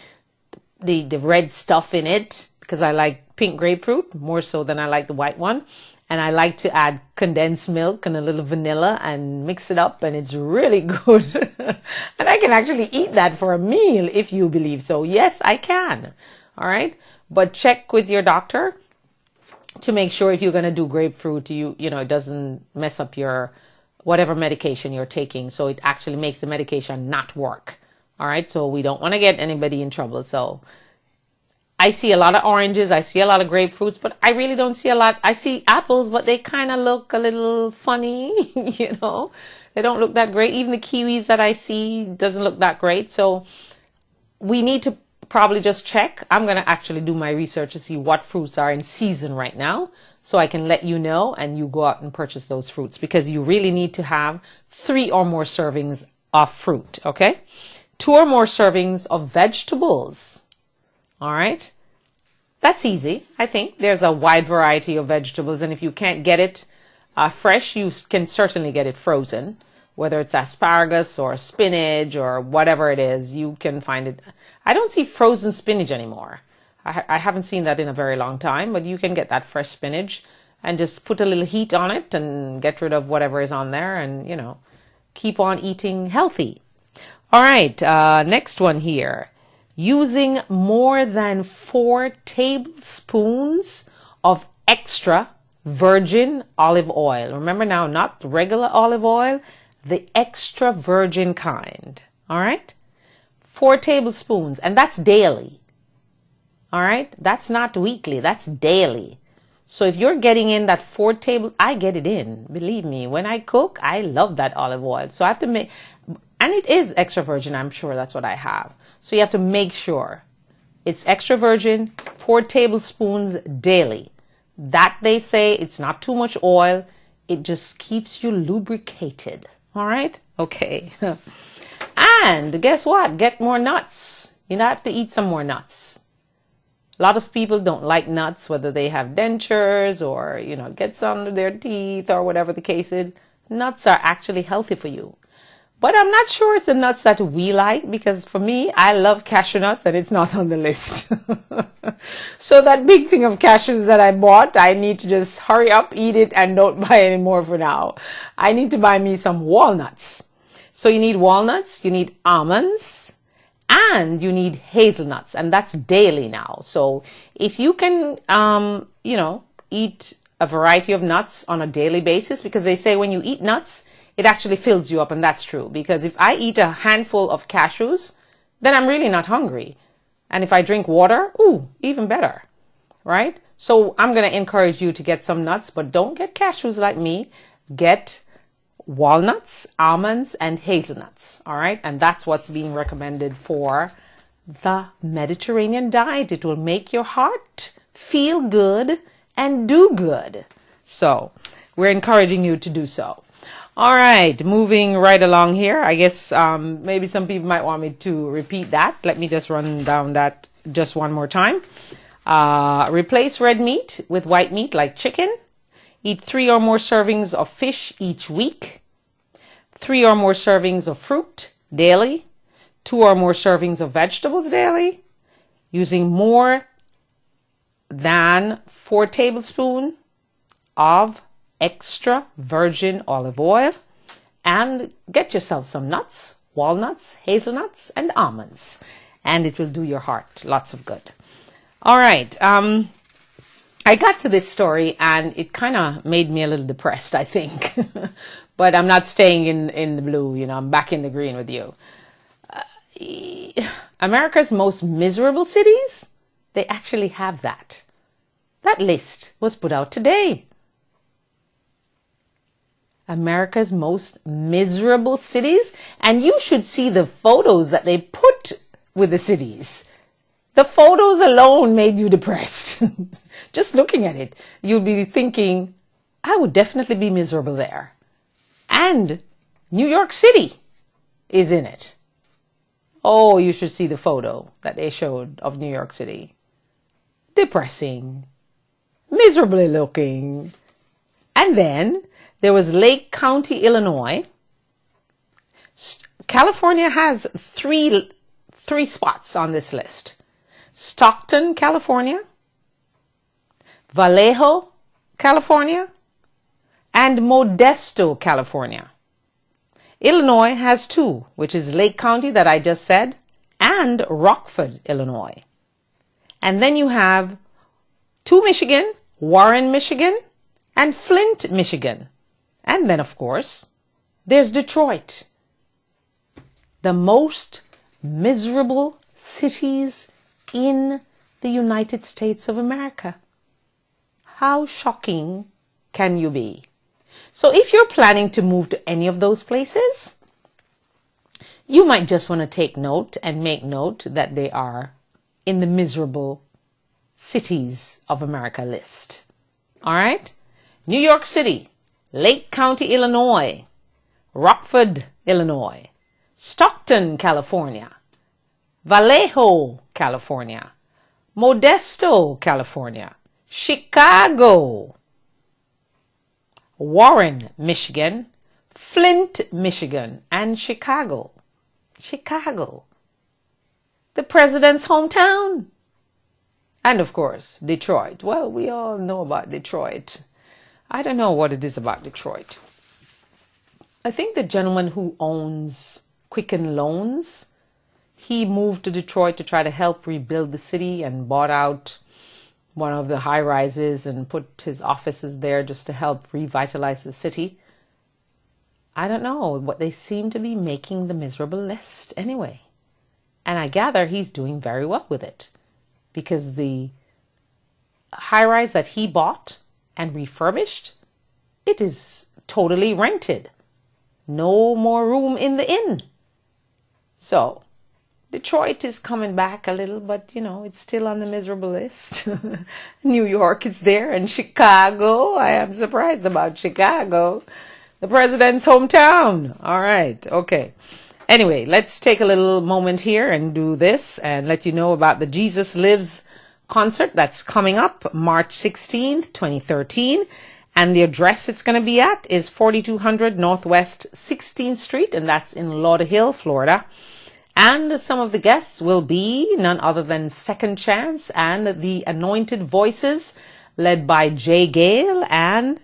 Speaker 1: red stuff in it, because I like pink grapefruit more so than I like the white one. And I like to add condensed milk and a little vanilla and mix it up, and it's really good. And I can actually eat that for a meal if you believe so. Yes, I can. All right. But check with your doctor to make sure if you're going to do grapefruit, it doesn't mess up your whatever medication you're taking. So it actually makes the medication not work. All right. So we don't want to get anybody in trouble. So I see a lot of oranges. I see a lot of grapefruits, but I really don't see a lot. I see apples, but they kind of look a little funny, They don't look that great. Even the kiwis that I see doesn't look that great. So we need to probably just check. I'm going to actually do my research to see what fruits are in season right now, so I can let you know and you go out and purchase those fruits, because you really need to have 3 or more servings of fruit. Okay. 2 or more servings of vegetables. All right. That's easy. I think there's a wide variety of vegetables. And if you can't get it fresh, you can certainly get it frozen, whether it's asparagus or spinach or whatever it is, you can find it. I don't see frozen spinach anymore. I haven't seen that in a very long time, but you can get that fresh spinach and just put a little heat on it and get rid of whatever is on there and, keep on eating healthy. All right. Next one here. Using more than 4 tablespoons of extra virgin olive oil. Remember now, not the regular olive oil, the extra virgin kind. All right. 4 tablespoons. And that's daily. All right. That's not weekly. That's daily. So if you're getting in that 4 I get it in. Believe me, when I cook, I love that olive oil. So I have to make, and it is extra virgin. I'm sure that's what I have. So you have to make sure it's extra virgin, 4 tablespoons daily. That they say it's not too much oil. It just keeps you lubricated. All right. Okay. And guess what? Get more nuts. You have to eat some more nuts. A lot of people don't like nuts, whether they have dentures or, gets under their teeth or whatever the case is. Nuts are actually healthy for you. But I'm not sure it's the nuts that we like, because for me, I love cashew nuts and it's not on the list. So that big thing of cashews that I bought, I need to just hurry up, eat it, and don't buy any more for now. I need to buy me some walnuts. So you need walnuts, you need almonds, and you need hazelnuts, and that's daily now. So if you can, eat a variety of nuts on a daily basis, because they say when you eat nuts, it actually fills you up, and that's true. Because if I eat a handful of cashews, then I'm really not hungry. And if I drink water, even better, right? So I'm going to encourage you to get some nuts, but don't get cashews like me. Get walnuts, almonds, and hazelnuts, all right? And that's what's being recommended for the Mediterranean diet. It will make your heart feel good and do good. So we're encouraging you to do so. All right, moving right along here. I guess maybe some people might want me to repeat that. Let me just run down that just one more time. Replace red meat with white meat like chicken. Eat 3 or more servings of fish each week. 3 or more servings of fruit daily. 2 or more servings of vegetables daily. Using more than 4 tablespoons of extra virgin olive oil, and get yourself some nuts, walnuts, hazelnuts, and almonds, and it will do your heart lots of good. All right. I got to this story and it kind of made me a little depressed, I think, but I'm not staying in the blue. I'm back in the green with you. America's most miserable cities, they actually have that. That list was put out today. America's most miserable cities. And you should see the photos that they put with the cities. The photos alone made you depressed. Just looking at it, you'll be thinking, I would definitely be miserable there. And New York City is in it. Oh, you should see the photo that they showed of New York City. Depressing. Miserably looking. And then there was Lake County, Illinois. California has three spots on this list. Stockton, California, Vallejo, California, and Modesto, California. Illinois has 2, which is Lake County that I just said, and Rockford, Illinois. And then you have 2 Michigan, Warren, Michigan, and Flint, Michigan. And then, of course, there's Detroit. The most miserable cities in the United States of America. How shocking can you be? So if you're planning to move to any of those places, you might just want to take note and make note that they are in the miserable cities of America list. All right? New York City, Lake County, Illinois, Rockford, Illinois, Stockton, California, Vallejo, California, Modesto, California, Chicago, Warren, Michigan, Flint, Michigan, and Chicago. Chicago, the president's hometown. And of course, Detroit. Well, we all know about Detroit. I don't know what it is about Detroit. I think the gentleman who owns Quicken Loans, he moved to Detroit to try to help rebuild the city and bought out one of the high rises and put his offices there just to help revitalize the city. I don't know, but they seem to be making the miserable list anyway. And I gather he's doing very well with it because the high rise that he bought and refurbished, it is totally rented. No more room in the inn. So Detroit is coming back a little, but you know, it's still on the miserable list. New York is there, and Chicago. I am surprised about Chicago, the president's hometown. All right. Okay. Anyway, let's take a little moment here and do this and let you know about the Jesus Lives concert that's coming up March 16th, 2013. And the address it's going to be at is 4200 Northwest 16th Street, and that's in Lauderhill, Florida. And some of the guests will be none other than Second Chance and the Anointed Voices, led by Jay Gale. And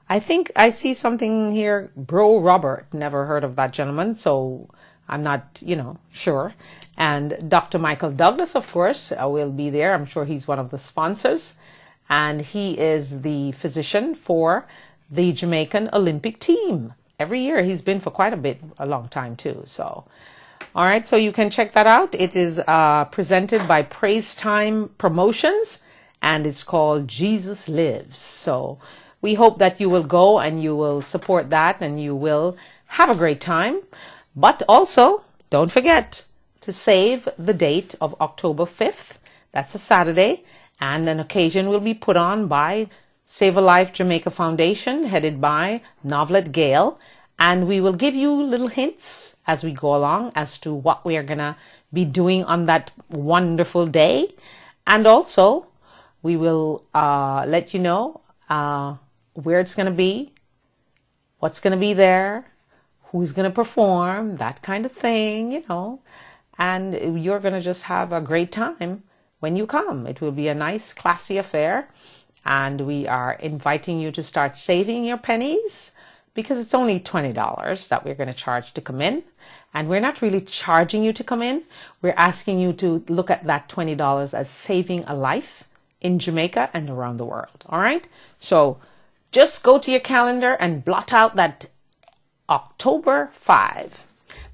Speaker 1: I think I see something here, Bro Robert. Never heard of that gentleman, so I'm not, sure. And Dr. Michael Douglas, of course, will be there. I'm sure he's one of the sponsors. And he is the physician for the Jamaican Olympic team. Every year he's been for quite a long time too. So, all right, so you can check that out. It is presented by Praise Time Promotions, and it's called Jesus Lives. So we hope that you will go and you will support that and you will have a great time. But also, don't forget to save the date of October 5th. That's a Saturday. And an occasion will be put on by Save a Life Jamaica Foundation, headed by Novelet Gale. And we will give you little hints as we go along as to what we are going to be doing on that wonderful day. And also, we will let you know where it's going to be, what's going to be there, who's going to perform, that kind of thing, And you're going to just have a great time when you come. It will be a nice, classy affair. And we are inviting you to start saving your pennies because it's only $20 that we're going to charge to come in. And we're not really charging you to come in. We're asking you to look at that $20 as saving a life in Jamaica and around the world. All right? So just go to your calendar and blot out that October 5.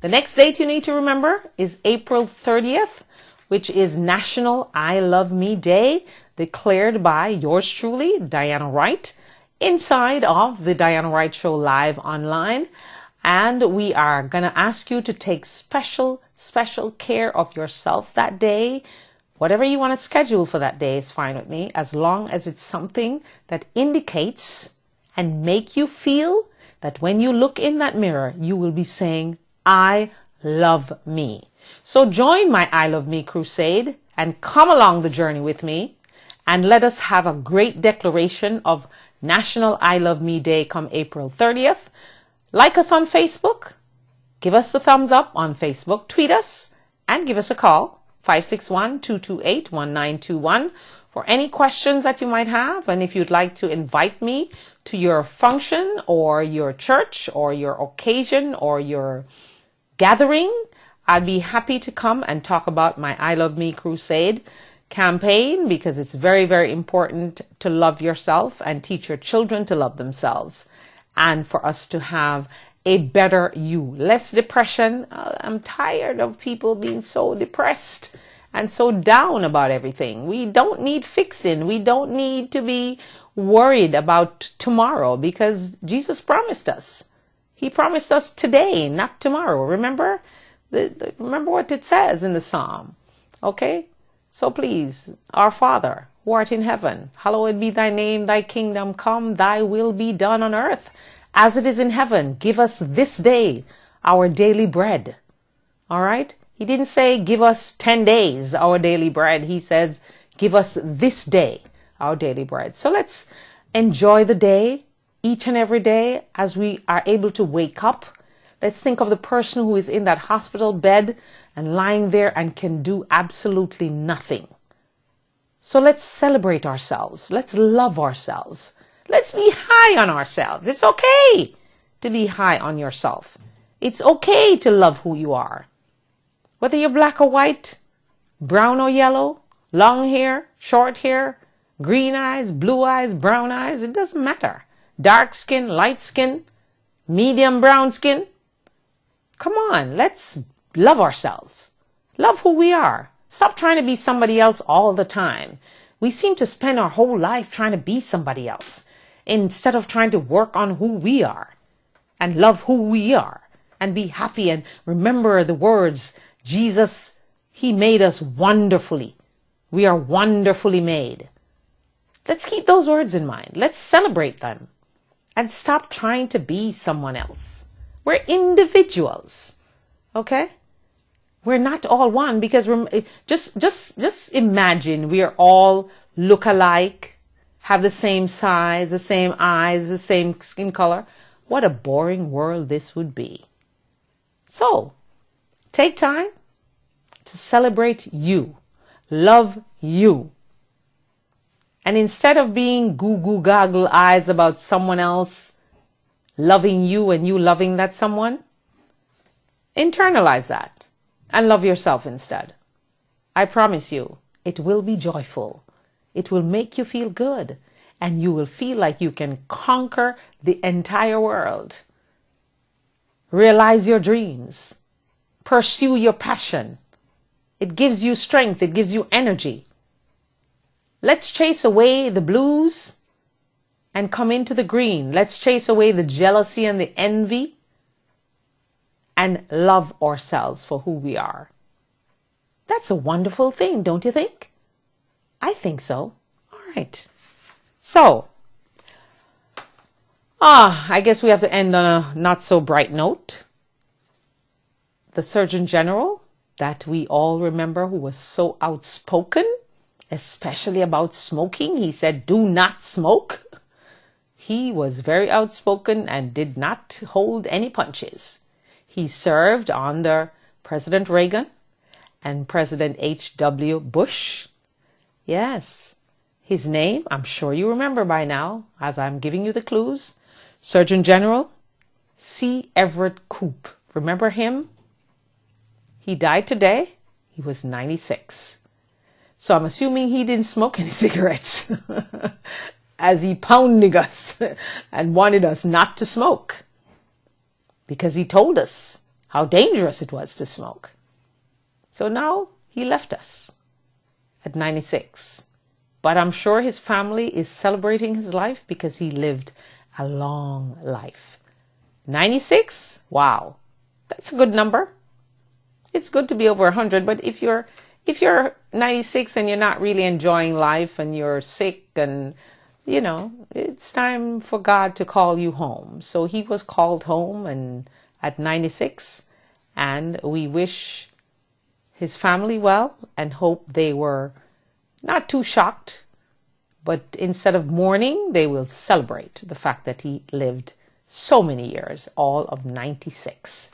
Speaker 1: The next date you need to remember is April 30th, which is National I Love Me Day, declared by yours truly, Diana Wright, inside of the Diana Wright Show live online. And we are going to ask you to take special care of yourself that day. Whatever you want to schedule for that day is fine with me, as long as it's something that indicates and make you feel that when you look in that mirror, you will be saying, I love me. So join my I Love Me crusade and come along the journey with me, and let us have a great declaration of National I Love Me Day come April 30th. Like us on Facebook, give us the thumbs up on Facebook, tweet us, and give us a call, 561-228-1921, for any questions that you might have. And if you'd like to invite me to your function or your church or your occasion or your gathering, I'd be happy to come and talk about my I Love Me Crusade campaign, because it's very, very important to love yourself and teach your children to love themselves, and for us to have a better you, less depression. I'm tired of people being so depressed and so down about everything. We don't need fixing. We don't need to be worried about tomorrow, because Jesus promised us. He promised us today, not tomorrow. Remember? Remember what it says in the Psalm. Okay? So please, our Father, who art in heaven, hallowed be thy name, thy kingdom come, thy will be done on earth as it is in heaven. Give us this day our daily bread. All right? He didn't say give us 10 days our daily bread. He says give us this day our daily bread. So let's enjoy the day each and every day as we are able to wake up. Let's think of the person who is in that hospital bed and lying there and can do absolutely nothing. So let's celebrate ourselves. Let's love ourselves. Let's be high on ourselves. It's okay to be high on yourself. It's okay to love who you are. Whether you're black or white, brown or yellow, long hair, short hair, green eyes, blue eyes, brown eyes, it doesn't matter. Dark skin, light skin, medium brown skin. Come on, let's love ourselves. Love who we are. Stop trying to be somebody else all the time. We seem to spend our whole life trying to be somebody else instead of trying to work on who we are and love who we are and be happy and remember the words. Jesus, he made us wonderfully. We are wonderfully made. Let's keep those words in mind. Let's celebrate them and stop trying to be someone else. We're individuals. Okay? We're not all one, because just imagine we are all look alike, have the same size, the same eyes, the same skin color. What a boring world this would be. So, take time to celebrate you. Love you. And instead of being goo-goo goggle eyes about someone else loving you and you loving that someone, internalize that and love yourself instead. I promise you, it will be joyful. It will make you feel good. And you will feel like you can conquer the entire world. Realize your dreams. Pursue your passion. It gives you strength. It gives you energy. Let's chase away the blues and come into the green. Let's chase away the jealousy and the envy and love ourselves for who we are. That's a wonderful thing, don't you think? I think so. All right. So, I guess we have to end on a not so bright note. The Surgeon General that we all remember, who was so outspoken, especially about smoking. He said, do not smoke. He was very outspoken and did not hold any punches. He served under President Reagan and President H.W. Bush. Yes, his name, I'm sure you remember by now, as I'm giving you the clues. Surgeon General C. Everett Koop. Remember him? He died today. He was 96. So I'm assuming he didn't smoke any cigarettes as he pounded us and wanted us not to smoke, because he told us how dangerous it was to smoke. So now he left us at 96. But I'm sure his family is celebrating his life because he lived a long life. 96? Wow. That's a good number. It's good to be over 100, but if you're 96 and you're not really enjoying life and you're sick and, it's time for God to call you home. So he was called home and at 96, and we wish his family well and hope they were not too shocked, but instead of mourning, they will celebrate the fact that he lived so many years, all of 96.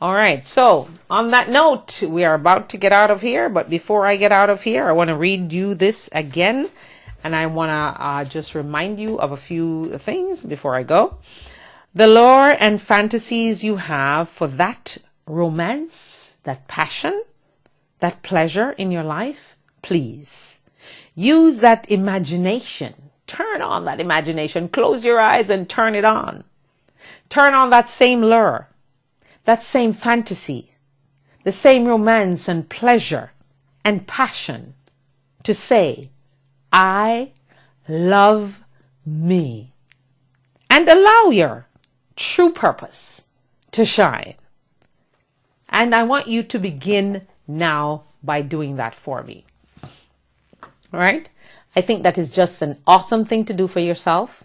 Speaker 1: All right. So on that note, we are about to get out of here. But before I get out of here, I want to read you this again. And I want to just remind you of a few things before I go. The lure and fantasies you have for that romance, that passion, that pleasure in your life, please use that imagination. Turn on that imagination. Close your eyes and turn it on. Turn on that same lure, that same fantasy, the same romance and pleasure and passion to say, I love me. And allow your true purpose to shine. And I want you to begin now by doing that for me. All right? I think that is just an awesome thing to do for yourself.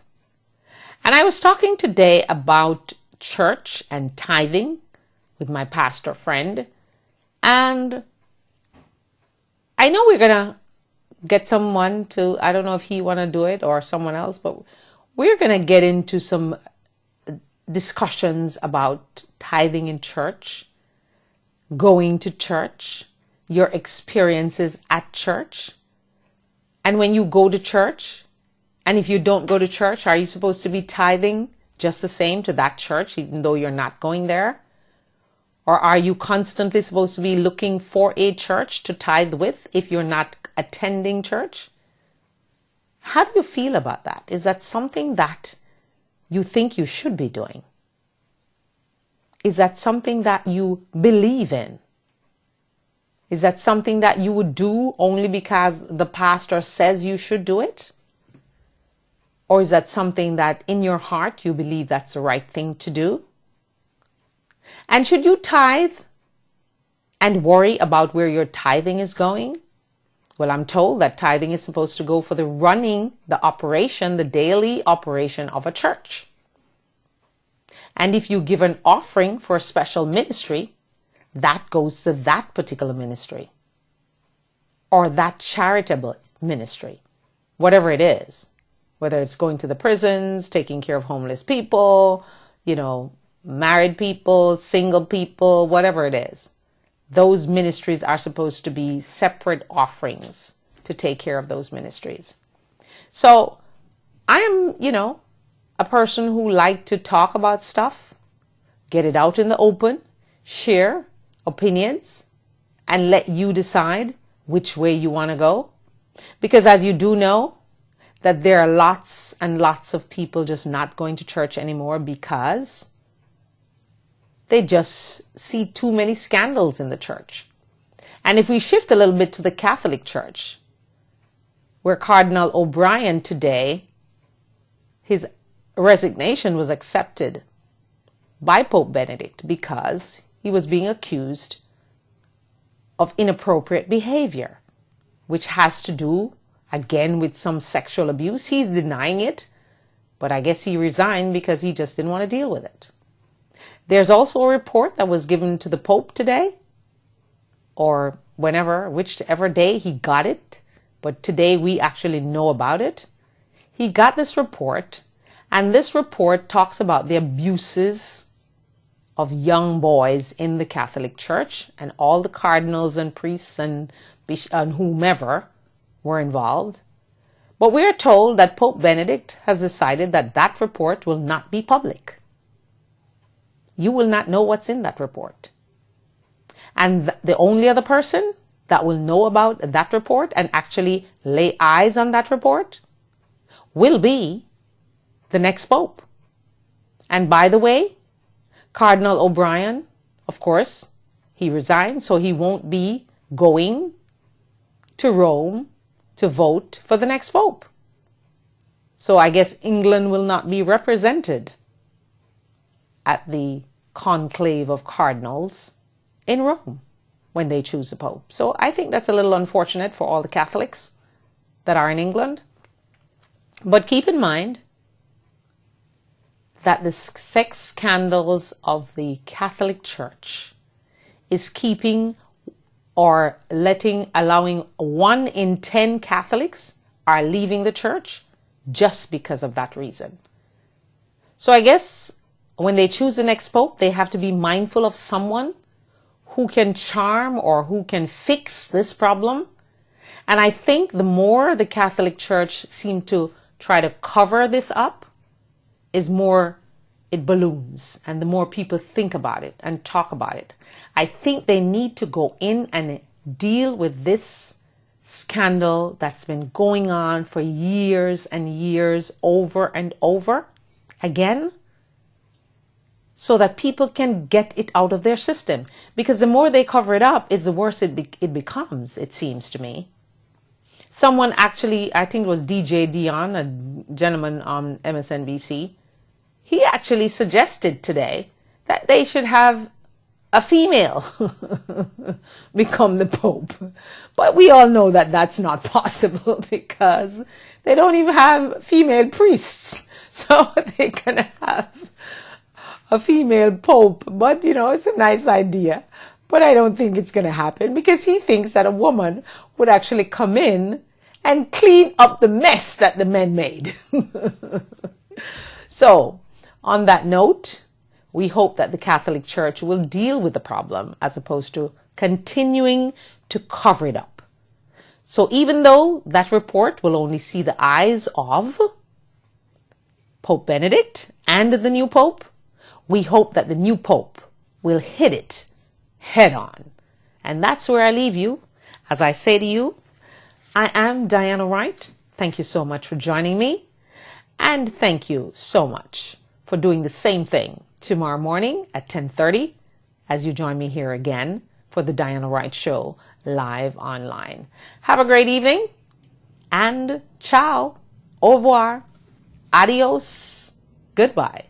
Speaker 1: And I was talking today about church and tithing with my pastor friend. And I know we're going to get someone to, I don't know if he want to do it or someone else, but we're going to get into some discussions about tithing in church, going to church, your experiences at church. And when you go to church, and if you don't go to church, are you supposed to be tithing just the same to that church, even though you're not going there? Or are you constantly supposed to be looking for a church to tithe with if you're not attending church? How do you feel about that? Is that something that you think you should be doing? Is that something that you believe in? Is that something that you would do only because the pastor says you should do it? Or is that something that in your heart you believe that's the right thing to do? And should you tithe and worry about where your tithing is going? Well, I'm told that tithing is supposed to go for the running, the operation, the daily operation of a church. And if you give an offering for a special ministry, that goes to that particular ministry or that charitable ministry, whatever it is, whether it's going to the prisons, taking care of homeless people, married people, single people, whatever it is. Those ministries are supposed to be separate offerings to take care of those ministries. So I am, a person who like to talk about stuff, get it out in the open, share opinions, and let you decide which way you want to go. Because as you do know, that there are lots and lots of people just not going to church anymore because they just see too many scandals in the church. And if we shift a little bit to the Catholic Church, where Cardinal O'Brien today, his resignation was accepted by Pope Benedict because he was being accused of inappropriate behavior, which has to do, again, with some sexual abuse. He's denying it, but I guess he resigned because he just didn't want to deal with it. There's also a report that was given to the Pope today, or whichever day he got it, but today we actually know about it. He got this report, and this report talks about the abuses of young boys in the Catholic Church, and all the cardinals and priests and whomever were involved. But we are told that Pope Benedict has decided that that report will not be public. You will not know what's in that report. And the only other person that will know about that report and actually lay eyes on that report will be the next Pope. And by the way, Cardinal O'Brien, of course, he resigned, so he won't be going to Rome to vote for the next Pope. So I guess England will not be represented at the conclave of cardinals in Rome when they choose a Pope. So I think that's a little unfortunate for all the Catholics that are in England. But keep in mind that the sex scandals of the Catholic Church is keeping or allowing 1 in 10 Catholics are leaving the church just because of that reason. So I guess when they choose the next pope, they have to be mindful of someone who can charm or who can fix this problem. And I think the more the Catholic Church seemed to try to cover this up, is more it balloons, and the more people think about it and talk about it. I think they need to go in and deal with this scandal that's been going on for years and years, over and over again, so that people can get it out of their system. Because the more they cover it up, it's the worse it becomes, it seems to me. Someone actually, I think it was DJ Dion, a gentleman on MSNBC, he actually suggested today that they should have a female become the Pope. But we all know that that's not possible because they don't even have female priests. So they can have a female Pope. But, it's a nice idea. But I don't think it's going to happen because he thinks that a woman would actually come in and clean up the mess that the men made. So, on that note, we hope that the Catholic Church will deal with the problem as opposed to continuing to cover it up. So even though that report will only see the eyes of Pope Benedict and the new Pope, we hope that the new Pope will hit it head on. And that's where I leave you. As I say to you, I am Diana Wright. Thank you so much for joining me. And thank you so much for doing the same thing tomorrow morning at 10:30 as you join me here again for the Diana Wright Show live online. Have a great evening and ciao, au revoir, adios, goodbye.